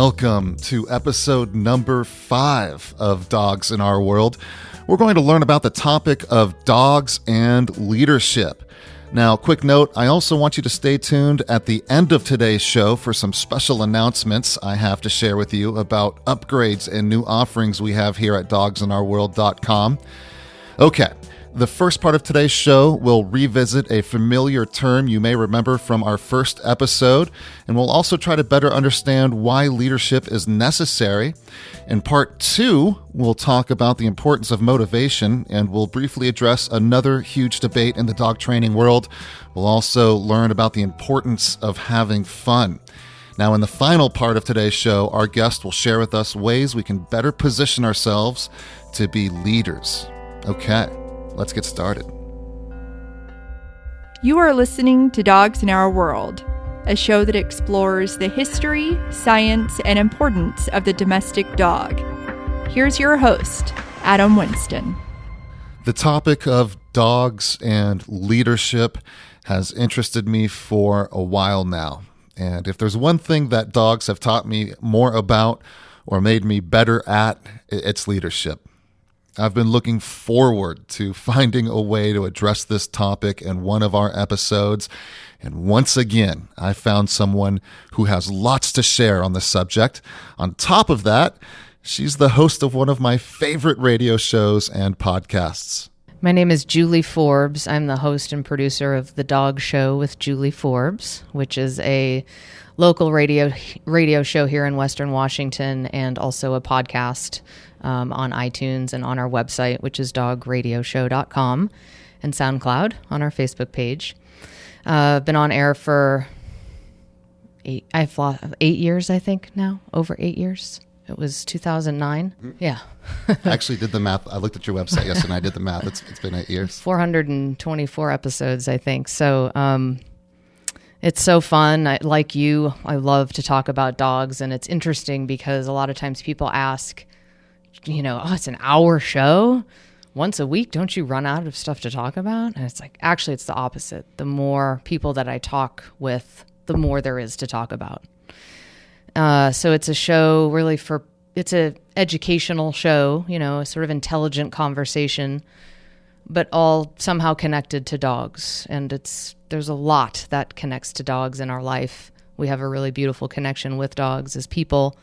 welcome to episode number 5 of Dogs in Our World. We're going to learn about the topic of dogs and leadership. Now, quick note, I also want you to stay tuned at the end of today's show for some special announcements I have to share with you about upgrades and new offerings we have here at dogsinOurworld.com. Okay. The first part of today's show will revisit a familiar term you may remember from our first episode, and we'll also try to better understand why leadership is necessary. In part 2, we'll talk about the importance of motivation, and we'll briefly address another huge debate in the dog training world. We'll also learn about the importance of having fun. Now, in the final part of today's show, our guest will share with us ways we can better position ourselves to be leaders. Okay. Let's get started. You are listening to Dogs in Our World, a show that explores the history, science, and importance of the domestic dog. Here's your host, Adam Winston. The topic of dogs and leadership has interested me for a while now. And if there's one thing that dogs have taught me more about or made me better at, it's leadership. I've been looking forward to finding a way to address this topic in one of our episodes. And once again, I found someone who has lots to share on the subject. On top of that, she's the host of one of my favorite radio shows and podcasts. My name is Julie Forbes. I'm the host and producer of The Dog Show with Julie Forbes, which is a local radio show here in Western Washington, and also a podcast on iTunes and on our website, which is dogradioshow.com, and SoundCloud on our Facebook page. Been on air for 8 years, I think now, over 8 years. It was 2009. Mm-hmm. Yeah. I actually did the math. I looked at your website yesterday and I did the math. It's been 8 years. 424 episodes, I think. So it's so fun. Like you, I love to talk about dogs, and it's interesting because a lot of times people ask, it's an hour show once a week. Don't you run out of stuff to talk about? And it's like, actually, it's the opposite. The more people that I talk with, the more there is to talk about. So it's a show really it's a educational show, a sort of intelligent conversation, but all somehow connected to dogs. And there's a lot that connects to dogs in our life. We have a really beautiful connection with dogs as people.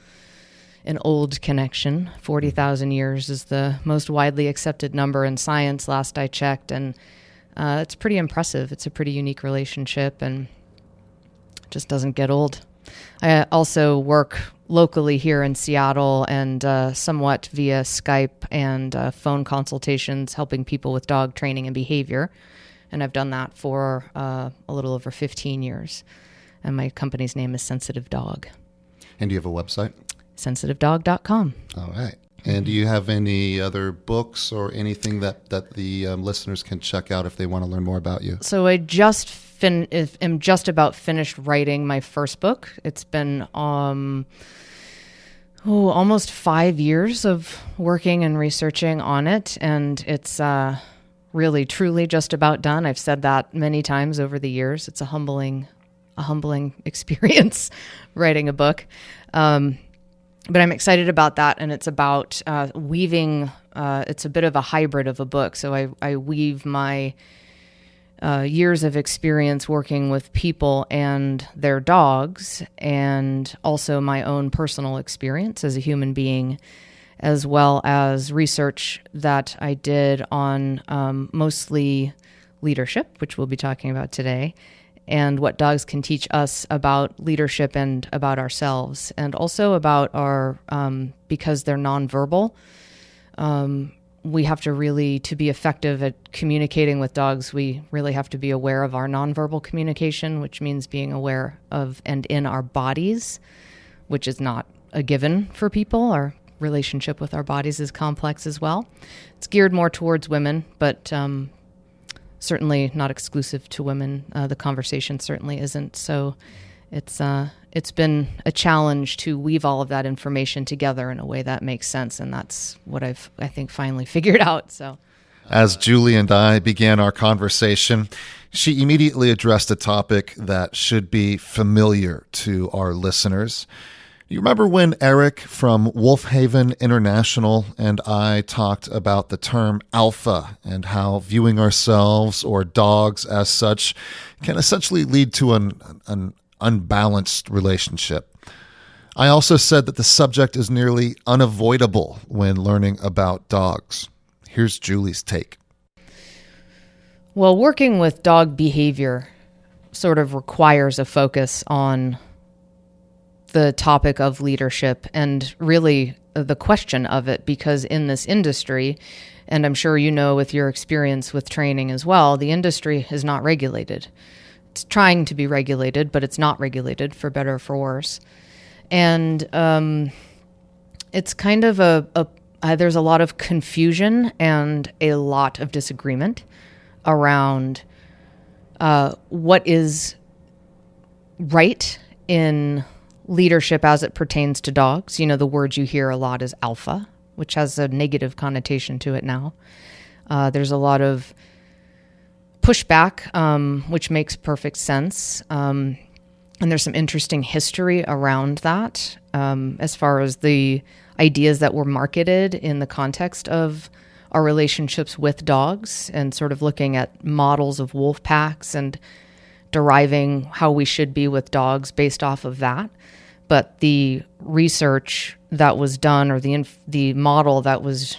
An old connection. 40,000 years is the most widely accepted number in science, last I checked, and it's pretty impressive. It's a pretty unique relationship and just doesn't get old. I also work locally here in Seattle and somewhat via Skype and phone consultations, helping people with dog training and behavior, and I've done that for a little over 15 years, and my company's name is Sensitive Dog. And do you have a website? sensitivedog.com. All right. And do you have any other books or anything that the listeners can check out if they want to learn more about you? So I just am just about finished writing my first book. It's been almost 5 years of working and researching on it, and it's really, truly just about done. I've said that many times over the years. It's a humbling experience writing a book. But I'm excited about that, and it's about weaving. It's a bit of a hybrid of a book. So I weave my years of experience working with people and their dogs, and also my own personal experience as a human being, as well as research that I did on mostly leadership, which we'll be talking about today, and what dogs can teach us about leadership and about ourselves, and also about our, because they're nonverbal, we have to really, to be effective at communicating with dogs, we really have to be aware of our nonverbal communication, which means being aware of and in our bodies, which is not a given for people. Our relationship with our bodies is complex as well. It's geared more towards women, but certainly not exclusive to women. The conversation certainly isn't. So it's been a challenge to weave all of that information together in a way that makes sense, and that's what I think finally figured out. So, as Julie and I began our conversation, she immediately addressed a topic that should be familiar to our listeners. You remember when Eric from Wolfhaven International and I talked about the term alpha and how viewing ourselves or dogs as such can essentially lead to an unbalanced relationship? I also said that the subject is nearly unavoidable when learning about dogs. Here's Julie's take. Well, working with dog behavior sort of requires a focus on the topic of leadership and really the question of it, because in this industry, and I'm sure you know with your experience with training as well, the industry is not regulated. It's trying to be regulated, but it's not regulated, for better or for worse. And it's kind of there's a lot of confusion and a lot of disagreement around what is right in leadership as it pertains to dogs. You know, the word you hear a lot is alpha, which has a negative connotation to it now. There's a lot of pushback, which makes perfect sense. And there's some interesting history around that, as far as the ideas that were marketed in the context of our relationships with dogs, and sort of looking at models of wolf packs and deriving how we should be with dogs based off of that. But the research that was done, or the model that was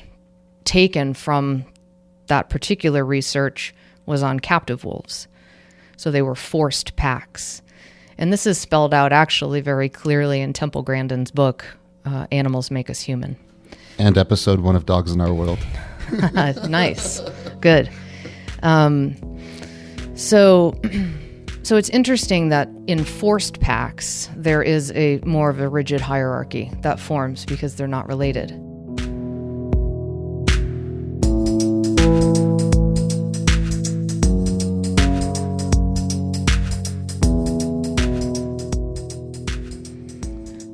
taken from that particular research, was on captive wolves. So they were forced packs. And this is spelled out actually very clearly in Temple Grandin's book, Animals Make Us Human. And episode 1 of Dogs in Our World. Nice. Good. So it's interesting that in forced packs, there is a more of a rigid hierarchy that forms because they're not related.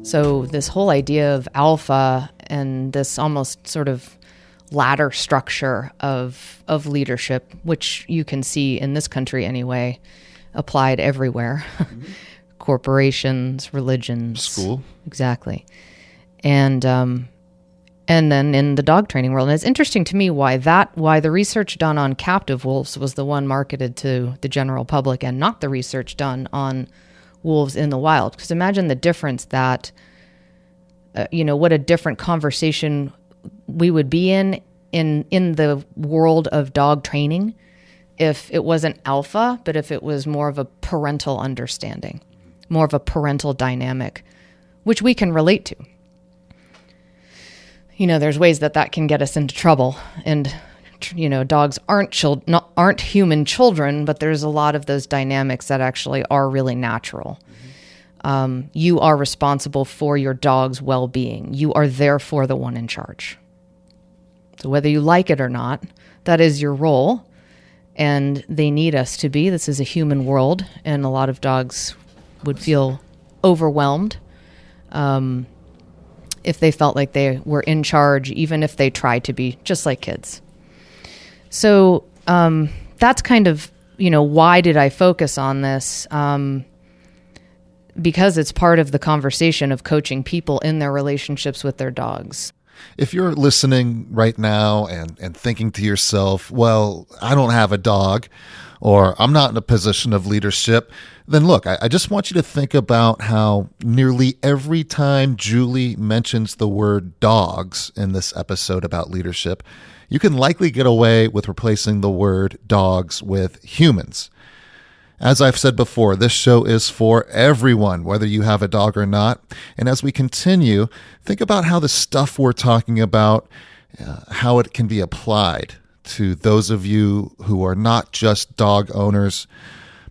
So this whole idea of alpha and this almost sort of ladder structure of leadership, which you can see in this country anyway, applied everywhere. Mm-hmm. Corporations, religions, school. Exactly. And then in the dog training world. And it's interesting to me why the research done on captive wolves was the one marketed to the general public and not the research done on wolves in the wild. Because imagine the difference that, what a different conversation we would be in the world of dog training if it wasn't alpha, but if it was more of a parental understanding, more of a parental dynamic, which we can relate to. There's ways that can get us into trouble. And, dogs aren't human children, but there's a lot of those dynamics that actually are really natural. Mm-hmm. You are responsible for your dog's well-being. You are therefore the one in charge. So whether you like it or not, that is your role. And they need us to be. This is a human world, and a lot of dogs would feel overwhelmed if they felt like they were in charge, even if they tried to be, just like kids. So that's kind of, why did I focus on this? Because it's part of the conversation of coaching people in their relationships with their dogs. If you're listening right now and thinking to yourself, well, I don't have a dog, or I'm not in a position of leadership, then look, I just want you to think about how nearly every time Julie mentions the word dogs in this episode about leadership, you can likely get away with replacing the word dogs with humans. As I've said before, this show is for everyone, whether you have a dog or not. And as we continue, think about how the stuff we're talking about, how it can be applied to those of you who are not just dog owners,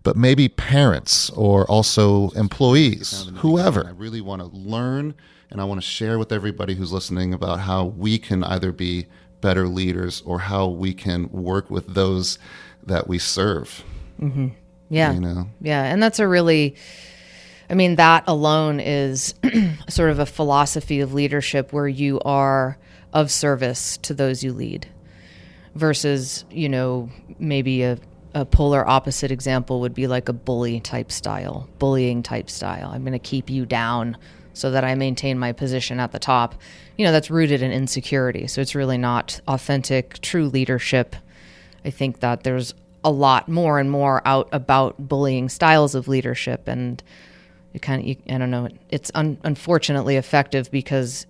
but maybe parents or also employees, whoever. I really want to learn, and I want to share with everybody who's listening about how we can either be better leaders or how we can work with those that we serve. Mm-hmm. Yeah. Yeah. And that's that alone is sort of a philosophy of leadership where you are of service to those you lead versus, maybe a polar opposite example would be like a bullying type style. I'm going to keep you down so that I maintain my position at the top, that's rooted in insecurity. So it's really not authentic, true leadership. I think that there's a lot more and more out about bullying styles of leadership, and I don't know, it's unfortunately effective because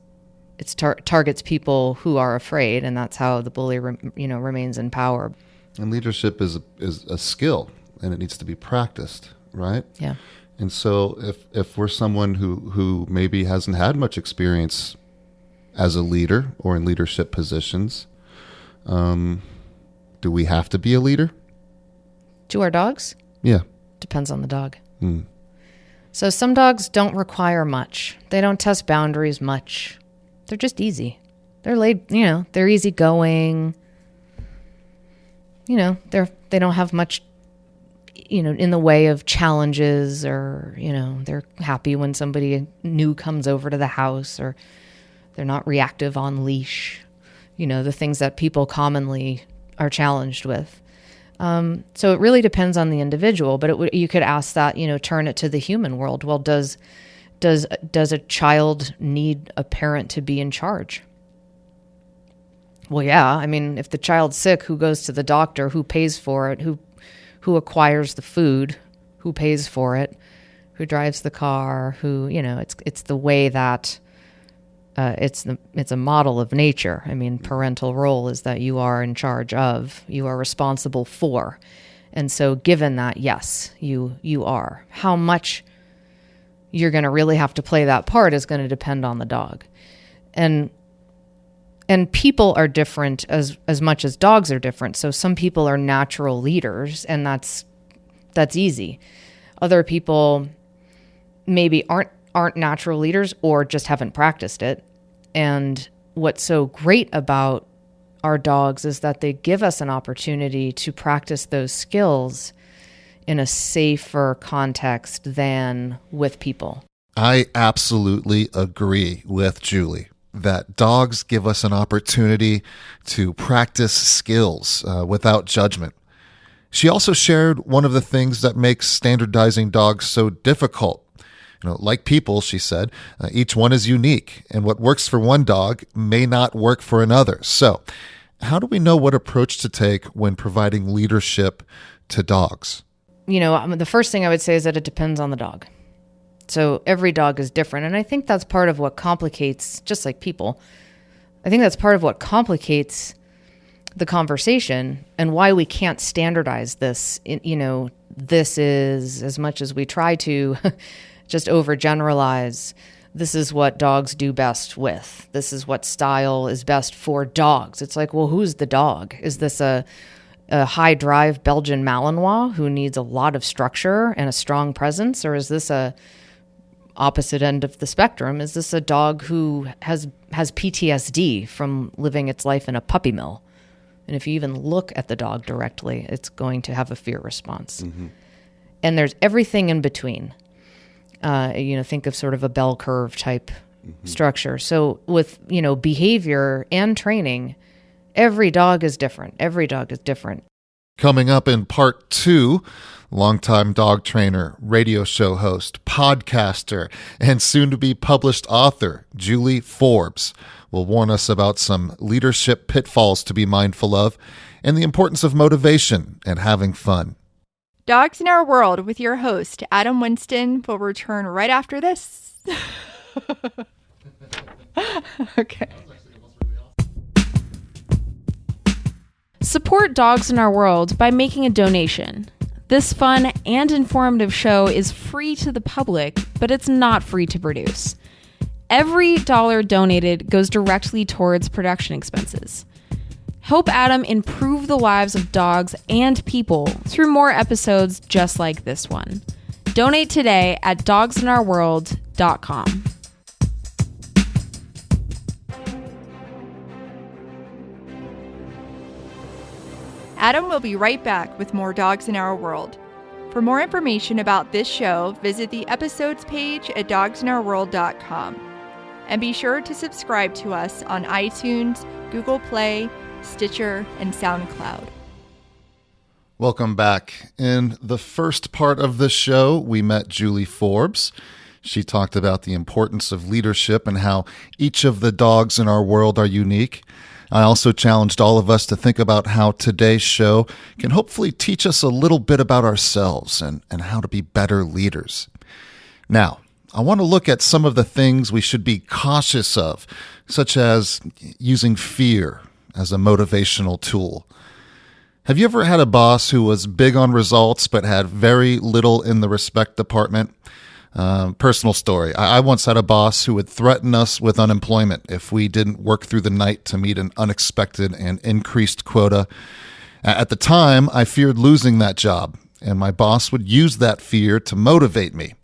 it targets people who are afraid, and that's how the bully remains in power. And leadership is a skill, and it needs to be practiced, right? Yeah. And so if we're someone who maybe hasn't had much experience as a leader or in leadership positions, do we have to be a leader? To our dogs? Yeah. Depends on the dog. So some dogs don't require much. They don't test boundaries much. They're just easy. They're they're easygoing. They don't have much, in the way of challenges, or, they're happy when somebody new comes over to the house, or they're not reactive on leash, the things that people commonly are challenged with. So it really depends on the individual, but you could ask that, turn it to the human world. Well, does a child need a parent to be in charge? Well, yeah. I mean, if the child's sick, who goes to the doctor? Who pays for it? Who acquires the food? Who pays for it? Who drives the car? It's the way that it's a model of nature. I mean, parental role is that you are in charge of, you are responsible for. And so given that, yes, you are. How much you're going to really have to play that part is going to depend on the dog. And people are different as much as dogs are different. So some people are natural leaders, and that's easy. Other people maybe aren't natural leaders, or just haven't practiced it. And what's so great about our dogs is that they give us an opportunity to practice those skills in a safer context than with people. I absolutely agree with Julie that dogs give us an opportunity to practice skills without judgment. She also shared one of the things that makes standardizing dogs so difficult. Like people, she said, each one is unique, and what works for one dog may not work for another. So how do we know what approach to take when providing leadership to dogs? The first thing I would say is that it depends on the dog. So every dog is different. And I think that's part of what complicates, just like people, I think that's part of what complicates the conversation and why we can't standardize this. This is, as much as we try to just overgeneralize, this is what dogs do best with. This is what style is best for dogs. It's like, well, who's the dog? Is this a high drive Belgian Malinois who needs a lot of structure and a strong presence? Or is this a opposite end of the spectrum? Is this a dog who has PTSD from living its life in a puppy mill? And if you even look at the dog directly, it's going to have a fear response. Mm-hmm. And there's everything in between. Think of sort of a bell curve type structure. So with, behavior and training, every dog is different. Every dog is different. Coming up in part 2, longtime dog trainer, radio show host, podcaster, and soon-to-be published author, Julie Forbes, will warn us about some leadership pitfalls to be mindful of and the importance of motivation and having fun. Dogs in Our World with your host, Adam Winston, will return right after this. Okay. Support Dogs in Our World by making a donation. This fun and informative show is free to the public, but it's not free to produce. Every dollar donated goes directly towards production expenses. Help Adam improve the lives of dogs and people through more episodes just like this one. Donate today at dogsinourworld.com. Adam will be right back with more Dogs in Our World. For more information about this show, visit the episodes page at dogsinourworld.com. And be sure to subscribe to us on iTunes, Google Play, Stitcher, and SoundCloud. Welcome back. In the first part of the show, we met Julie Forbes. She talked about the importance of leadership and how each of the dogs in our world are unique. I also challenged all of us to think about how today's show can hopefully teach us a little bit about ourselves and how to be better leaders. Now, I want to look at some of the things we should be cautious of, such as using fear as a motivational tool. Have you ever had a boss who was big on results but had very little in the respect department? Personal story. I once had a boss who would threaten us with unemployment if we didn't work through the night to meet an unexpected and increased quota. At the time, I feared losing that job, and my boss would use that fear to motivate me.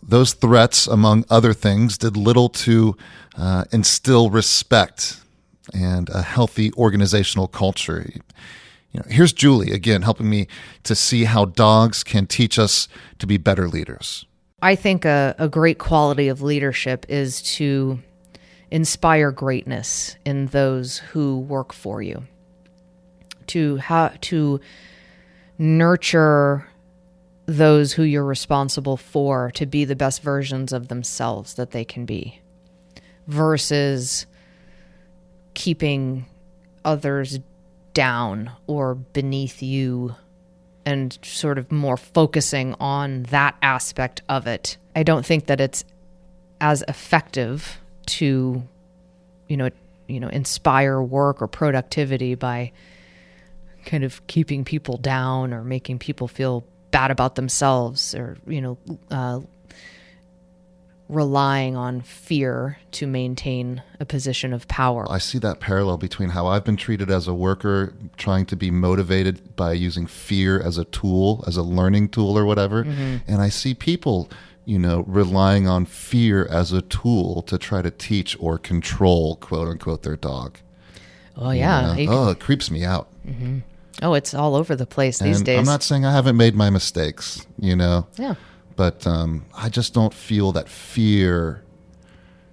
Those threats, among other things, did little to instill respect and a healthy organizational culture. Here's Julie, again, helping me to see how dogs can teach us to be better leaders. I think a great quality of leadership is to inspire greatness in those who work for you, to nurture those who you're responsible for to be the best versions of themselves that they can be, versus keeping others down or beneath you and sort of more focusing on that aspect of it. I don't think that it's as effective to, inspire work or productivity by kind of keeping people down or making people feel bad about themselves, or, relying on fear to maintain a position of power. I see that parallel between how I've been treated as a worker, trying to be motivated by using fear as a tool, as a learning tool or whatever. Mm-hmm. And I see people, relying on fear as a tool to try to teach or control, quote unquote, their dog. Oh, yeah. It creeps me out. Mm-hmm. Oh, it's all over the place these days. I'm not saying I haven't made my mistakes, Yeah. But I just don't feel that fear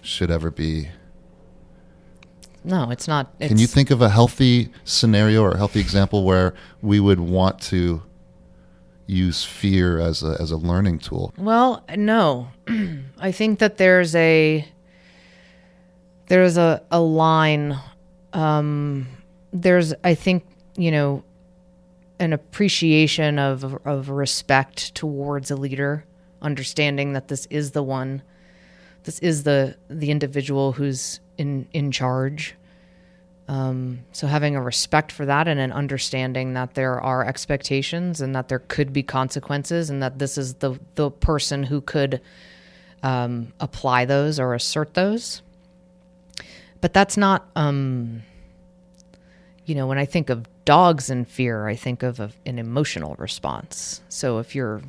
should ever be. No, it's not. Can you think of a healthy scenario or a healthy example where we would want to use fear as a learning tool? Well, no. I think that there's a line. There's, I think, an appreciation of respect towards a leader, understanding that this is the individual who's in charge. So having a respect for that and an understanding that there are expectations and that there could be consequences and that this is the person who could apply those or assert those. But that's not, when I think of dogs and fear, I think of an emotional response. So if you're,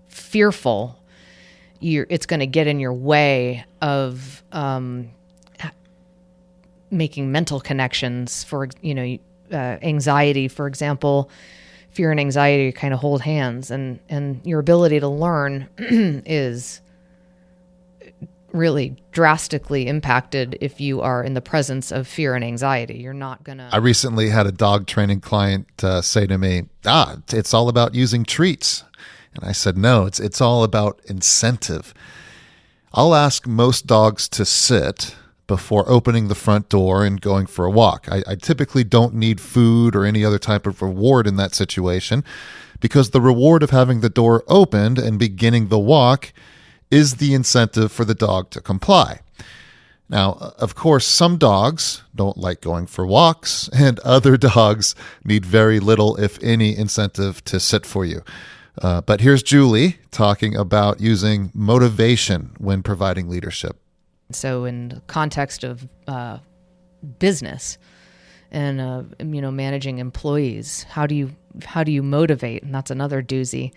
fearful, it's going to get in your way of making mental connections. For anxiety, for example, fear and anxiety kind of hold hands, and your ability to learn is really drastically impacted if you are in the presence of fear and anxiety. You're not gonna. I recently had a dog training client say to me, it's all about using treats. And I said, no, it's all about incentive. I'll ask most dogs to sit before opening the front door and going for a walk. I typically don't need food or any other type of reward in that situation, because the reward of having the door opened and beginning the walk is the incentive for the dog to comply. Now, of course, some dogs don't like going for walks, and other dogs need very little, if any, incentive to sit for you. But here's Julie talking about using motivation when providing leadership. So in the context of business and managing employees, how do you motivate? And that's another doozy.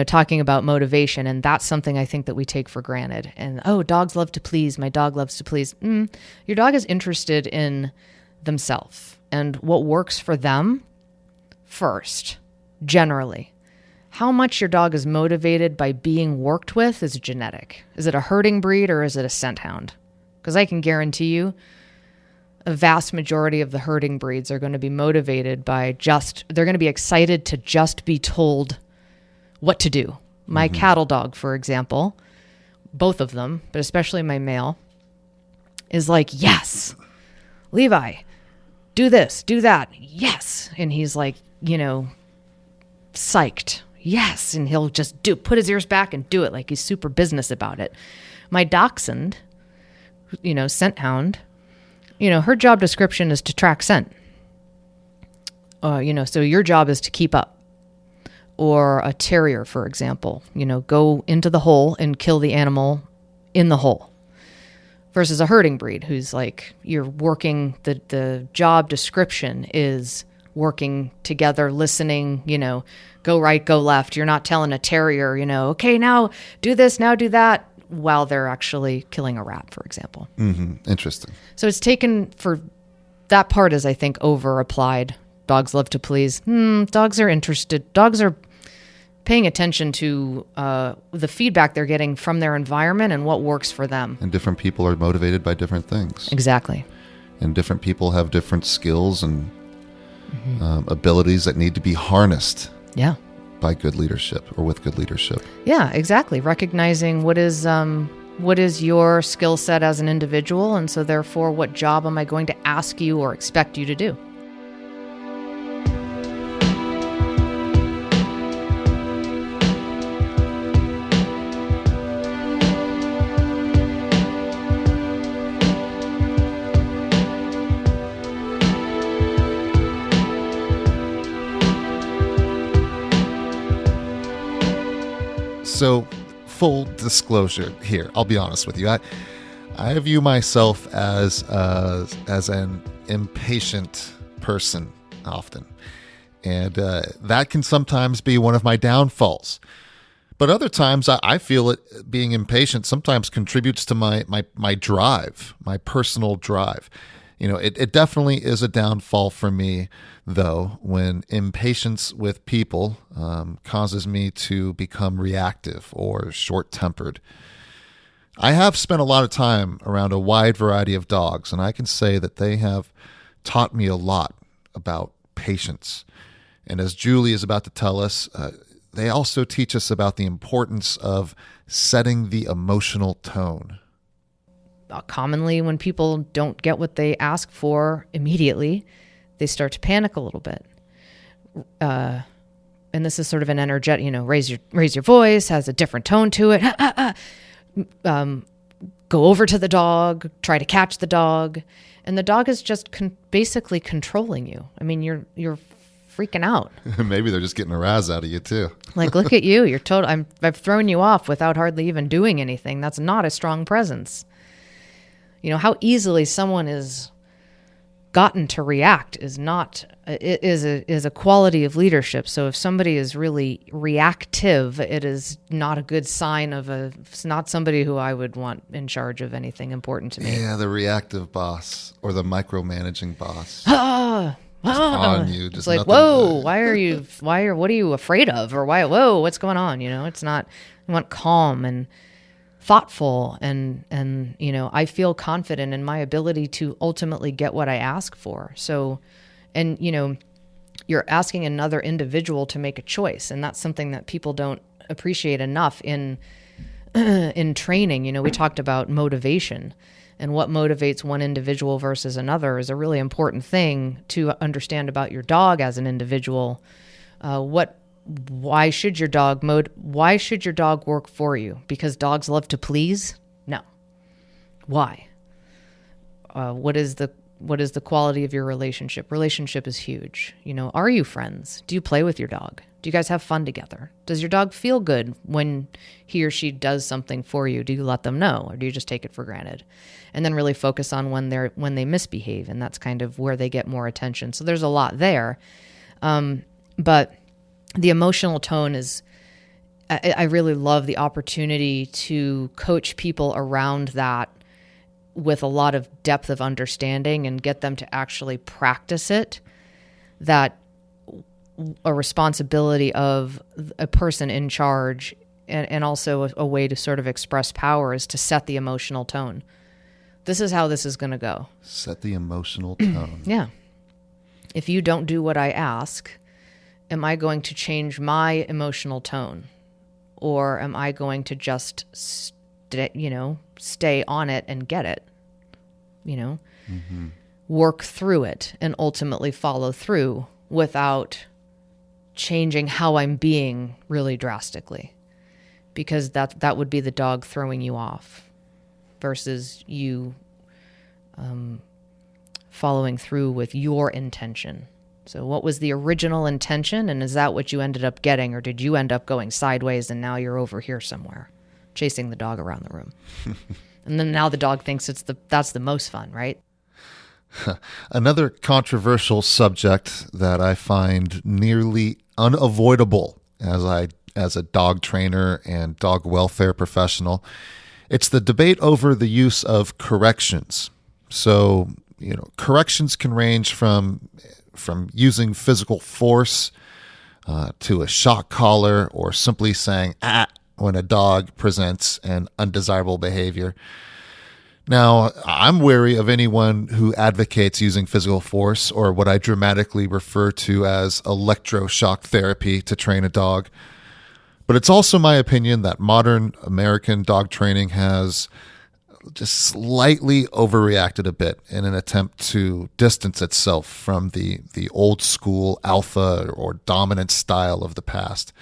Talking about motivation, and that's something I think that we take for granted. And, dogs love to please. My dog loves to please. Your dog is interested in themselves and what works for them first, generally. How much your dog is motivated by being worked with is genetic. Is it a herding breed or is it a scent hound? Because I can guarantee you a vast majority of the herding breeds are going to be motivated by they're going to be excited to just be told what to do, My cattle dog, for example, both of them, but especially my male, is like, yes, Levi, do this, do that. Yes. And he's like, psyched. Yes. And he'll just put his ears back and do it like he's super business about it. My dachshund, scent hound, her job description is to track scent. So your job is to keep up. Or a terrier, for example, go into the hole and kill the animal in the hole. Versus a herding breed who's like, you're working, the job description is working together, listening, go right, go left. You're not telling a terrier, okay, now do this, now do that, while they're actually killing a rat, for example. Mm-hmm. Interesting. So it's taken for that part is, I think, over applied. Dogs love to please. Dogs are interested. Dogs are paying attention to the feedback they're getting from their environment and what works for them. And different people are motivated by different things. Exactly. And different people have different skills and abilities that need to be harnessed. Yeah. By good leadership or with good leadership. Yeah, exactly. Recognizing what is your skill set as an individual, and so therefore what job am I going to ask you or expect you to do? So, full disclosure here, I'll be honest with you. I view myself as an impatient person often. And that can sometimes be one of my downfalls. But other times I feel it being impatient sometimes contributes to my drive, my personal drive. It definitely is a downfall for me, though, when impatience with people causes me to become reactive or short-tempered. I have spent a lot of time around a wide variety of dogs, and I can say that they have taught me a lot about patience. And as Julie is about to tell us, they also teach us about the importance of setting the emotional tone. Commonly, when people don't get what they ask for immediately, they start to panic a little bit. And this is sort of an energetic, raise your voice, has a different tone to it. Go over to the dog, try to catch the dog, and the dog is just basically controlling you. I mean, you're freaking out. Maybe they're just getting a raz out of you too. Like, look at you. You're total. I've thrown you off without hardly even doing anything. That's not a strong presence. How easily someone is gotten to react is a quality of leadership. So if somebody is really reactive, it is not a good sign it's not somebody who I would want in charge of anything important to me. Yeah, the reactive boss or the micromanaging boss. On you. Just it's like, whoa, what are you afraid of? Or whoa, what's going on? It's not, I want calm and thoughtful and I feel confident in my ability to ultimately get what I ask for. So, and you're asking another individual to make a choice, and that's something that people don't appreciate enough in training. We talked about motivation, and what motivates one individual versus another is a really important thing to understand about your dog as an individual. Why should your dog work for you? Because dogs love to please? No. Why? What is the quality of your relationship? Relationship is huge. Are you friends? Do you play with your dog? Do you guys have fun together? Does your dog feel good when he or she does something for you? Do you let them know, or do you just take it for granted? And then really focus on when they misbehave, and that's kind of where they get more attention. So there's a lot there. But the emotional tone is, I really love the opportunity to coach people around that with a lot of depth of understanding and get them to actually practice it. That a responsibility of a person in charge and also a way to sort of express power is to set the emotional tone. This is how this is going to go. Set the emotional tone. Yeah. If you don't do what I ask, am I going to change my emotional tone? or am I going to just stay on it and get it, work through it and ultimately follow through without changing how I'm being really drastically, because that would be the dog throwing you off versus you following through with your intention. So what was the original intention, and is that what you ended up getting, or did you end up going sideways and now you're over here somewhere chasing the dog around the room? And then now the dog thinks that's the most fun, right? Another controversial subject that I find nearly unavoidable as a dog trainer and dog welfare professional, it's the debate over the use of corrections. So, corrections can range from using physical force to a shock collar, or simply saying when a dog presents an undesirable behavior. Now, I'm wary of anyone who advocates using physical force, or what I dramatically refer to as electroshock therapy, to train a dog. But it's also my opinion that modern American dog training has just slightly overreacted a bit in an attempt to distance itself from the old school alpha or dominant style of the past.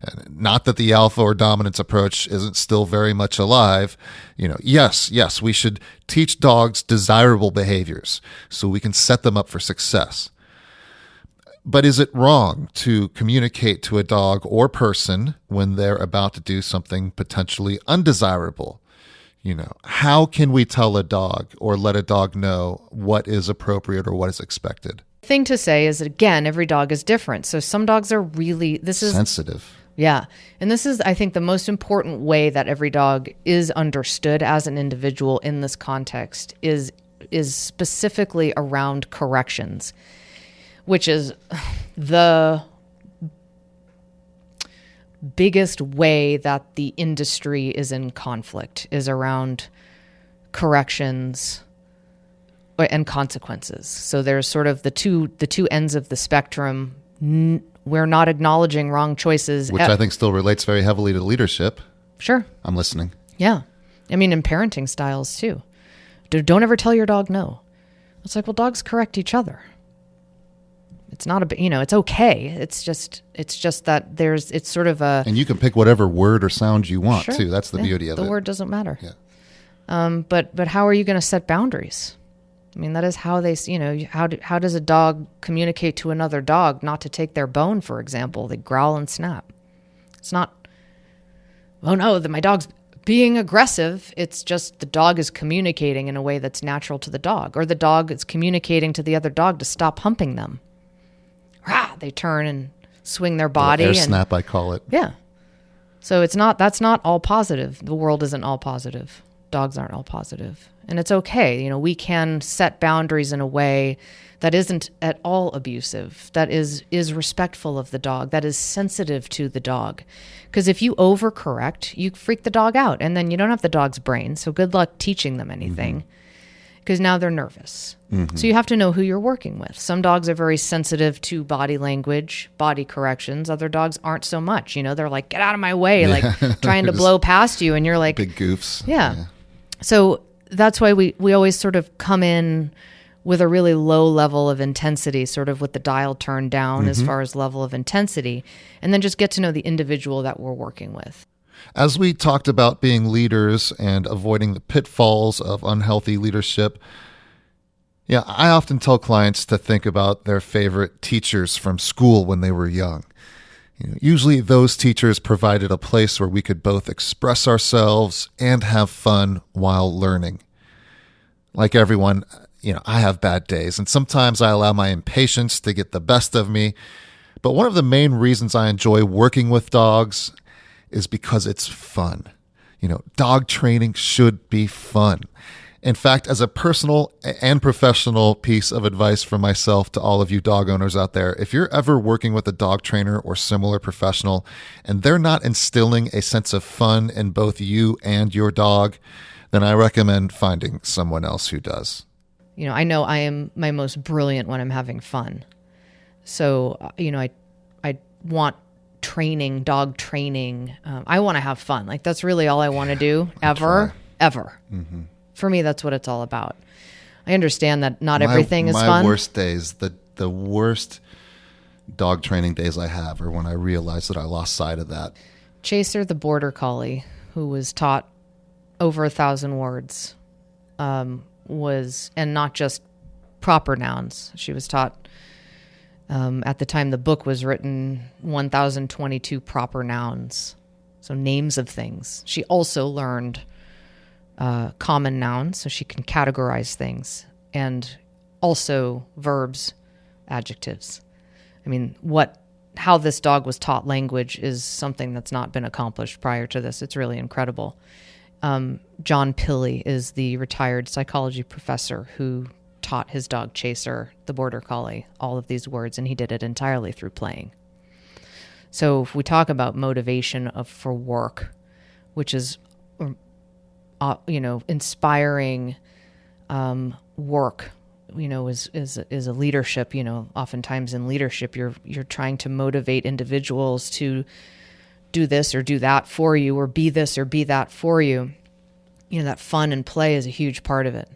And not that the alpha or dominance approach isn't still very much alive. Yes, we should teach dogs desirable behaviors so we can set them up for success. But is it wrong to communicate to a dog or person when they're about to do something potentially undesirable? How can we tell a dog or let a dog know what is appropriate or what is expected? Thing to say is that, again, every dog is different. So some dogs are sensitive. Yeah. And this is, I think, the most important way that every dog is understood as an individual in this context is specifically around corrections, which is the biggest way that the industry is in conflict, is around corrections and consequences. So there's sort of the two ends of the spectrum. We're not acknowledging wrong choices. Which I think still relates very heavily to leadership. Sure. I'm listening. Yeah. I mean, in parenting styles too. Don't ever tell your dog no. It's like, well, dogs correct each other. It's not it's okay. It's just that it's sort of a... And you can pick whatever word or sound you want, sure, too. That's the beauty of it. The word doesn't matter. Yeah. But how are you going to set boundaries? I mean, that is how they, how does a dog communicate to another dog not to take their bone, for example? They growl and snap. It's not, oh no, my dog's being aggressive. It's just the dog is communicating in a way that's natural to the dog, or the dog is communicating to the other dog to stop humping them. Rah, they turn and swing their body. Air snap, I call it. Yeah. So that's not all positive. The world isn't all positive. Dogs aren't all positive. And it's okay. We can set boundaries in a way that isn't at all abusive, that is respectful of the dog, that is sensitive to the dog. Because if you overcorrect, you freak the dog out, and then you don't have the dog's brain. So good luck teaching them anything, because now they're nervous. Mm-hmm. So you have to know who you're working with. Some dogs are very sensitive to body language, body corrections. Other dogs aren't so much. They're like, get out of my way, like trying to blow past you. And you're like... Big goofs. Yeah. So that's why we always sort of come in with a really low level of intensity, sort of with the dial turned down as far as level of intensity, and then just get to know the individual that we're working with. As we talked about being leaders and avoiding the pitfalls of unhealthy leadership, I often tell clients to think about their favorite teachers from school when they were young. Usually those teachers provided a place where we could both express ourselves and have fun while learning. Like everyone, I have bad days, and sometimes I allow my impatience to get the best of me. But one of the main reasons I enjoy working with dogs is because it's fun. Dog training should be fun. In fact, as a personal and professional piece of advice from myself to all of you dog owners out there, if you're ever working with a dog trainer or similar professional and they're not instilling a sense of fun in both you and your dog, then I recommend finding someone else who does. I know I am my most brilliant when I'm having fun. So, I want training, dog training. I want to have fun. Like, that's really all I want to do ever. Mm-hmm. For me, that's what it's all about. I understand that not everything is fun. My worst days, the worst dog training days I have are when I realize that I lost sight of that. Chaser, the border collie, who was taught over 1,000 words, and not just proper nouns. She was taught, at the time the book was written, 1,022 proper nouns, so names of things. She also learned common nouns, so she can categorize things, and also verbs, adjectives. I mean, how this dog was taught language is something that's not been accomplished prior to this. It's really incredible. John Pilley is the retired psychology professor who taught his dog Chaser, the border collie, all of these words, and he did it entirely through playing. So if we talk about motivation for work, which is, inspiring work, is a leadership. Oftentimes in leadership, you're trying to motivate individuals to do this or do that for you, or be this or be that for you. That fun and play is a huge part of it.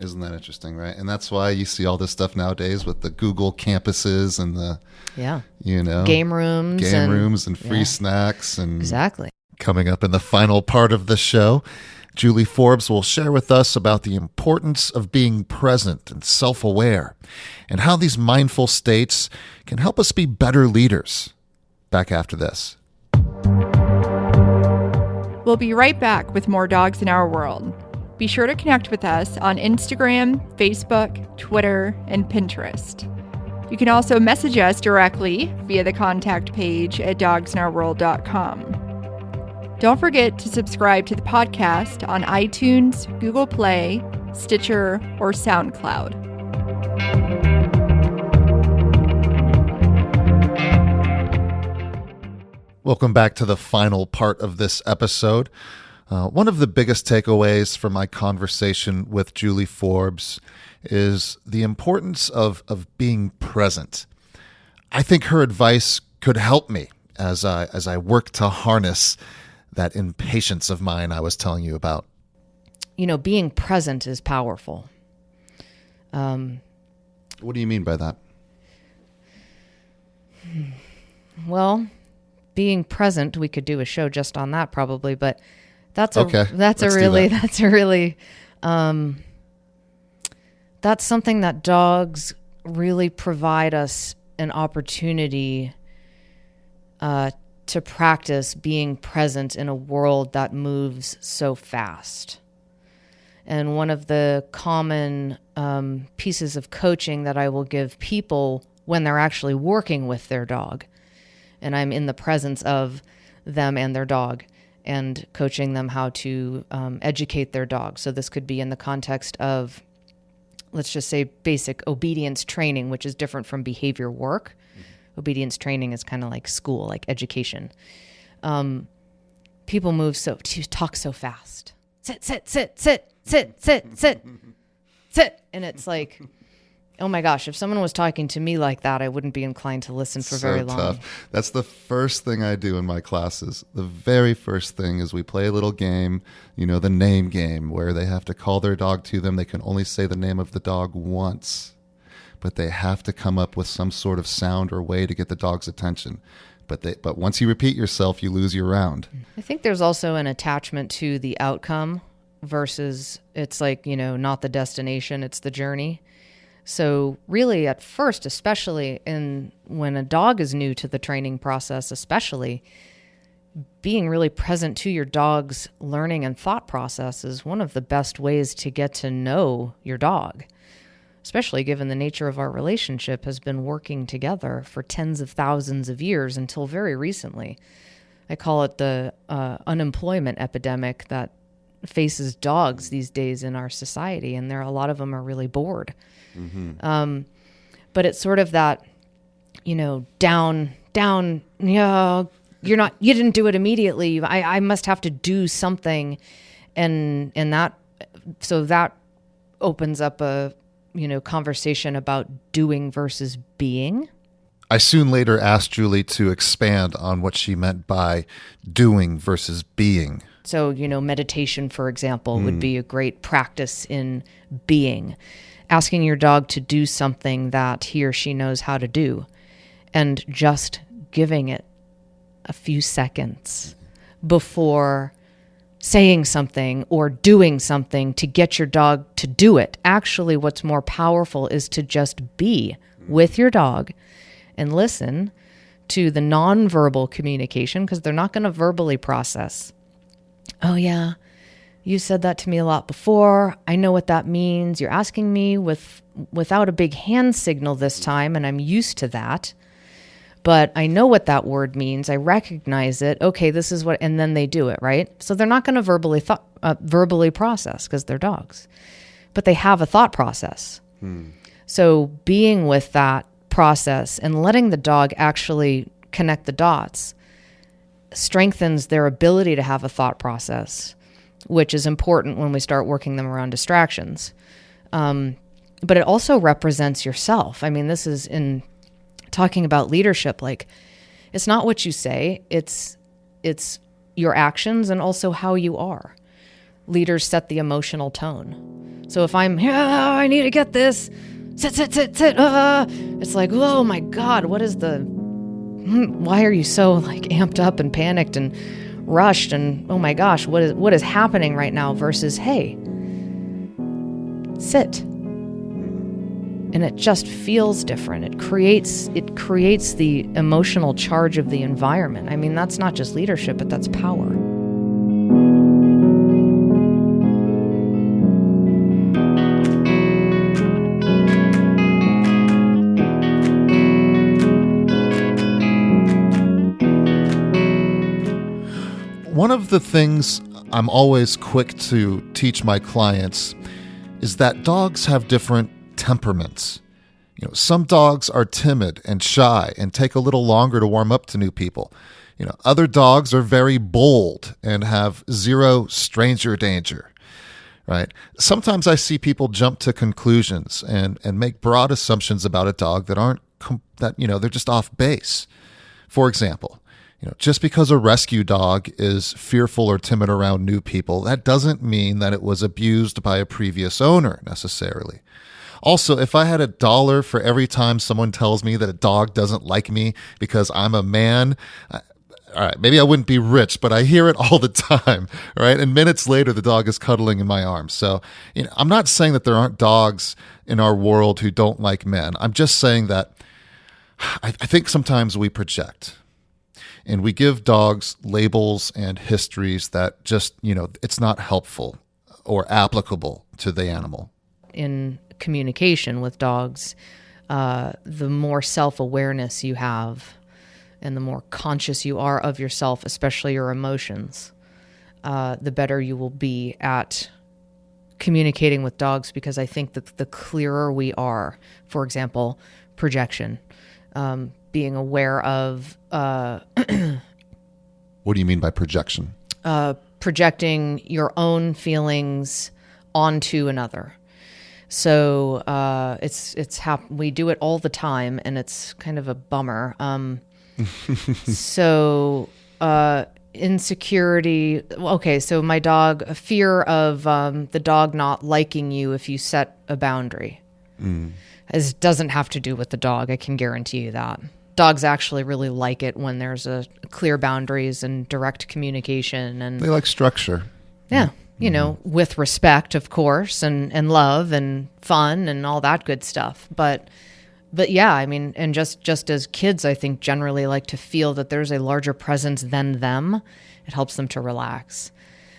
Isn't that interesting, right? And that's why you see all this stuff nowadays with the Google campuses and the game rooms and free snacks and exactly. Coming up in the final part of the show, Julie Forbes will share with us about the importance of being present and self-aware, and how these mindful states can help us be better leaders. Back after this. We'll be right back with more Dogs in Our World. Be sure to connect with us on Instagram, Facebook, Twitter, and Pinterest. You can also message us directly via the contact page at dogsinOurworld.com. Don't forget to subscribe to the podcast on iTunes, Google Play, Stitcher, or SoundCloud. Welcome back to the final part of this episode. One of the biggest takeaways from my conversation with Julie Forbes is the importance of being present. I think her advice could help me as I work to harness that impatience of mine I was telling you about. Being present is powerful. What do you mean by that? Well, being present, we could do a show just on that probably, but that's something that dogs really provide us an opportunity to practice being present in a world that moves so fast. And one of the common pieces of coaching that I will give people when they're actually working with their dog, and I'm in the presence of them and their dog, and coaching them how to educate their dog. So this could be in the context of, let's just say, basic obedience training, which is different from behavior work. Obedience training is kind of like school, like education. People talk so fast. Sit, sit, sit, sit, sit, sit, sit, sit. And it's like, oh my gosh, if someone was talking to me like that, I wouldn't be inclined to listen for very long. Tough. That's the first thing I do in my classes. The very first thing is we play a little game, the name game, where they have to call their dog to them. They can only say the name of the dog once, but they have to come up with some sort of sound or way to get the dog's attention. But once you repeat yourself, you lose your round. I think there's also an attachment to the outcome versus it's like, not the destination, it's the journey. So really at first, especially when a dog is new to the training process, especially being really present to your dog's learning and thought process is one of the best ways to get to know your dog, especially given the nature of our relationship has been working together for tens of thousands of years until very recently. I call it the unemployment epidemic that faces dogs these days in our society, and a lot of them are really bored. Mm-hmm. But it's sort of that, down, you didn't do it immediately. I must have to do something. And that opens up a, conversation about doing versus being. I soon later asked Julie to expand on what she meant by doing versus being. So, meditation, for example, would be a great practice in being. Asking your dog to do something that he or she knows how to do, and just giving it a few seconds before saying something or doing something to get your dog to do it. Actually, what's more powerful is to just be with your dog and listen to the nonverbal communication, because they're not going to verbally process. Oh, yeah, you said that to me a lot before. I know what that means. You're asking me without a big hand signal this time, and I'm used to that. But I know what that word means. I recognize it. Okay, this is what, and then they do it, right? So they're not going to verbally process because they're dogs, but they have a thought process. So being with that process and letting the dog actually connect the dots strengthens their ability to have a thought process, which is important when we start working them around distractions. But it also represents yourself. I mean, this is in talking about leadership. Like, it's not what you say, it's your actions and also how you are. Leaders set the emotional tone. So if I'm, I need to get this, sit, it's like, oh my God, why are you so like amped up and panicked and rushed? And oh my gosh, what is happening right now versus, hey, sit. And it just feels different. It creates the emotional charge of the environment. I mean, that's not just leadership, but that's power. One of the things I'm always quick to teach my clients is that dogs have different temperaments. Some dogs are timid and shy and take a little longer to warm up to new people. Other dogs are very bold and have zero stranger danger, right? Sometimes I see people jump to conclusions and make broad assumptions about a dog that they're just off base. For example, just because a rescue dog is fearful or timid around new people, that doesn't mean that it was abused by a previous owner necessarily. Also, if I had $1 for every time someone tells me that a dog doesn't like me because I'm a man, all right, maybe I wouldn't be rich, but I hear it all the time, right? And minutes later, the dog is cuddling in my arms. So, I'm not saying that there aren't dogs in our world who don't like men. I'm just saying that I think sometimes we project. And we give dogs labels and histories that just, it's not helpful or applicable to the animal. In communication with dogs, the more self-awareness you have and the more conscious you are of yourself, especially your emotions, the better you will be at communicating with dogs, because I think that the clearer we are, for example, projection, being aware of... What do you mean by projection? Projecting your own feelings onto another. So we do it all the time, and it's kind of a bummer. Insecurity. Okay, so my dog, a fear of the dog not liking you if you set a boundary. It doesn't have to do with the dog. I can guarantee you that. Dogs actually really like it when there's a clear boundaries and direct communication, and they like structure. Yeah. With respect, of course, and love and fun and all that good stuff. But yeah, I mean, and just as kids, I think generally like to feel that there's a larger presence than them. It helps them to relax.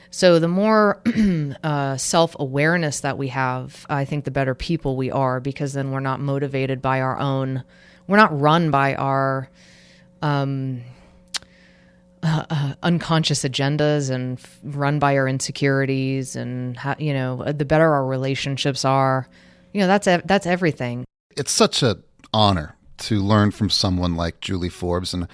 So the more self-awareness that we have, I think the better people we are, because then we're not motivated by we're not run by our unconscious agendas and run by our insecurities, and the better our relationships are, that's everything. It's such an honor to learn from someone like Julie Forbes, and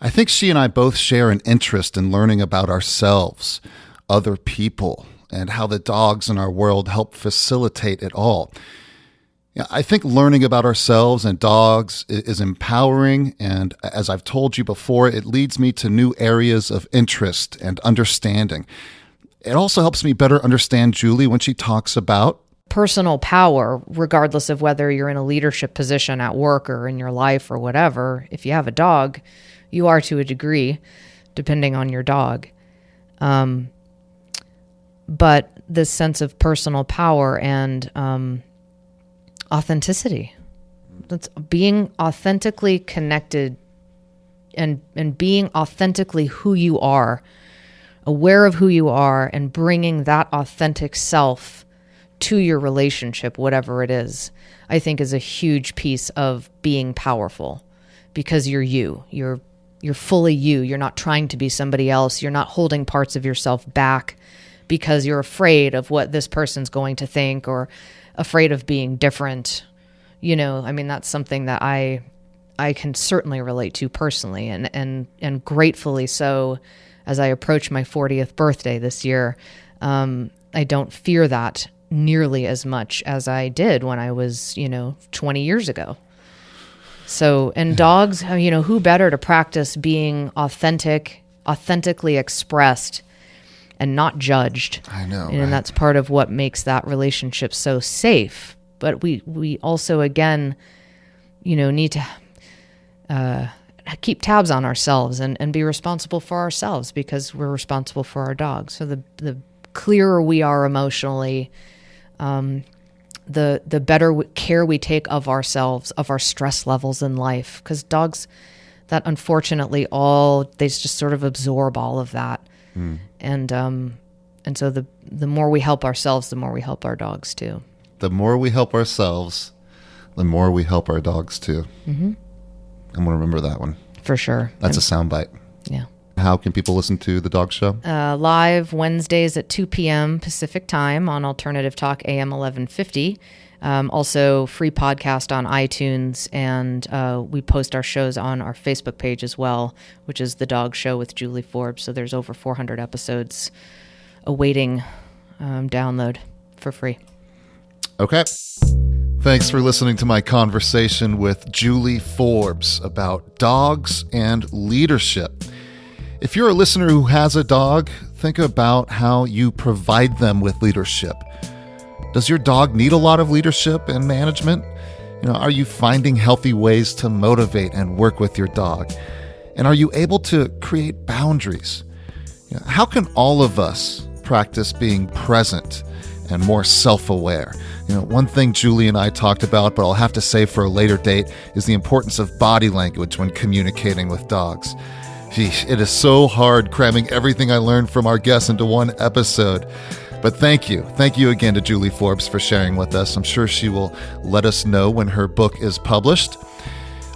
I think she and I both share an interest in learning about ourselves, other people, and how the dogs in our world help facilitate it all. Yeah, I think learning about ourselves and dogs is empowering. And as I've told you before, it leads me to new areas of interest and understanding. It also helps me better understand Julie when she talks about personal power, regardless of whether you're in a leadership position at work or in your life or whatever. If you have a dog, you are to a degree, depending on your dog. But this sense of personal power and authenticity. That's being authentically connected and being authentically who you are, aware of who you are, and bringing that authentic self to your relationship, whatever it is, I think is a huge piece of being powerful, because you're you. You're fully you. You're not trying to be somebody else. You're not holding parts of yourself back because you're afraid of what this person's going to think or afraid of being different. I mean, that's something that I can certainly relate to personally, and gratefully so. As I approach my 40th birthday this year, I don't fear that nearly as much as I did when I was, 20 years ago. So, and dogs, who better to practice being authentically expressed and not judged. I know. And that's part of what makes that relationship so safe. But we also, again, need to keep tabs on ourselves and be responsible for ourselves, because we're responsible for our dogs. So the clearer we are emotionally, the better care we take of ourselves, of our stress levels in life. Because dogs, that unfortunately they just sort of absorb all of that. And so the more we help ourselves, the more we help our dogs too. The more we help ourselves, the more we help our dogs too. Mm-hmm. I'm going to remember that one. For sure. That's a soundbite. Yeah. How can people listen to The Dog Show? Live Wednesdays at 2 p.m. Pacific Time on Alternative Talk AM 1150. Also, free podcast on iTunes, and we post our shows on our Facebook page as well, which is The Dog Show with Julie Forbes. So there's over 400 episodes awaiting download for free. Okay. Thanks for listening to my conversation with Julie Forbes about dogs and leadership. If you're a listener who has a dog, think about how you provide them with leadership. Does your dog need a lot of leadership and management? Are you finding healthy ways to motivate and work with your dog? And are you able to create boundaries? How can all of us practice being present and more self-aware? One thing Julie and I talked about, but I'll have to save for a later date, is the importance of body language when communicating with dogs. It is so hard cramming everything I learned from our guests into one episode. But thank you. Thank you again to Julie Forbes for sharing with us. I'm sure she will let us know when her book is published.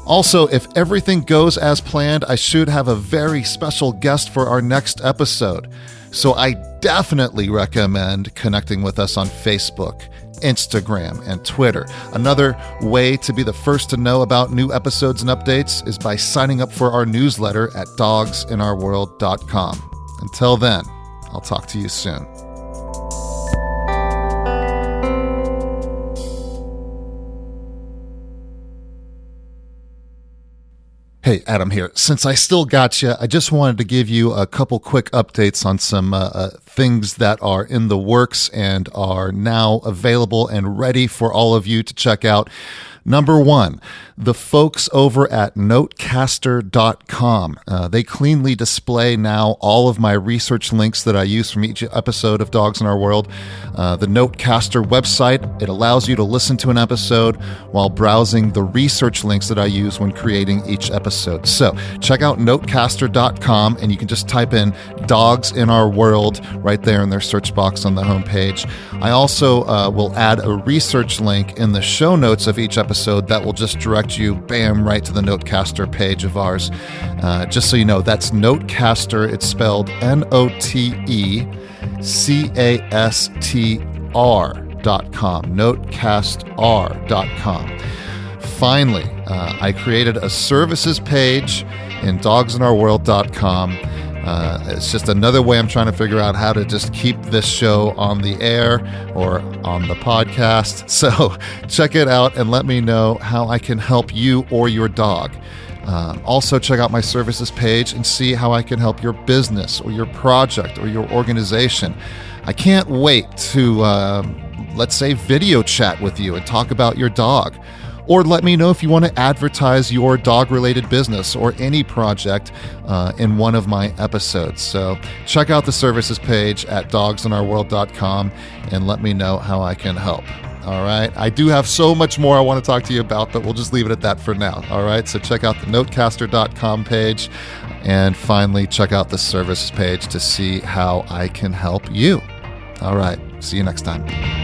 Also, if everything goes as planned, I should have a very special guest for our next episode. So I definitely recommend connecting with us on Facebook, Instagram, and Twitter. Another way to be the first to know about new episodes and updates is by signing up for our newsletter at dogsinourworld.com. Until then, I'll talk to you soon. Hey, Adam here. Since I still got you, I just wanted to give you a couple quick updates on some things that are in the works and are now available and ready for all of you to check out. Number one, the folks over at notecaster.com. They cleanly display now all of my research links that I use from each episode of Dogs in Our World. The Notecaster website, it allows you to listen to an episode while browsing the research links that I use when creating each episode. So check out notecaster.com, and you can just type in Dogs in Our World right there in their search box on the homepage. I also will add a research link in the show notes of each episode that will just direct you, bam, right to the Notecaster page of ours. Just so you know, that's Notecaster. It's spelled NOTECASTR.com. Notecastr.com. Finally, I created a services page in dogsinourworld.com It's just another way I'm trying to figure out how to just keep this show on the air or on the podcast. So check it out and let me know how I can help you or your dog. Also, check out my services page and see how I can help your business or your project or your organization. I can't wait to, let's say, video chat with you and talk about your dog. Or let me know if you want to advertise your dog-related business or any project in one of my episodes. So check out the services page at dogsinOurWorld.com and let me know how I can help. All right. I do have so much more I want to talk to you about, but we'll just leave it at that for now. All right. So check out the notecaster.com page and finally check out the services page to see how I can help you. All right. See you next time.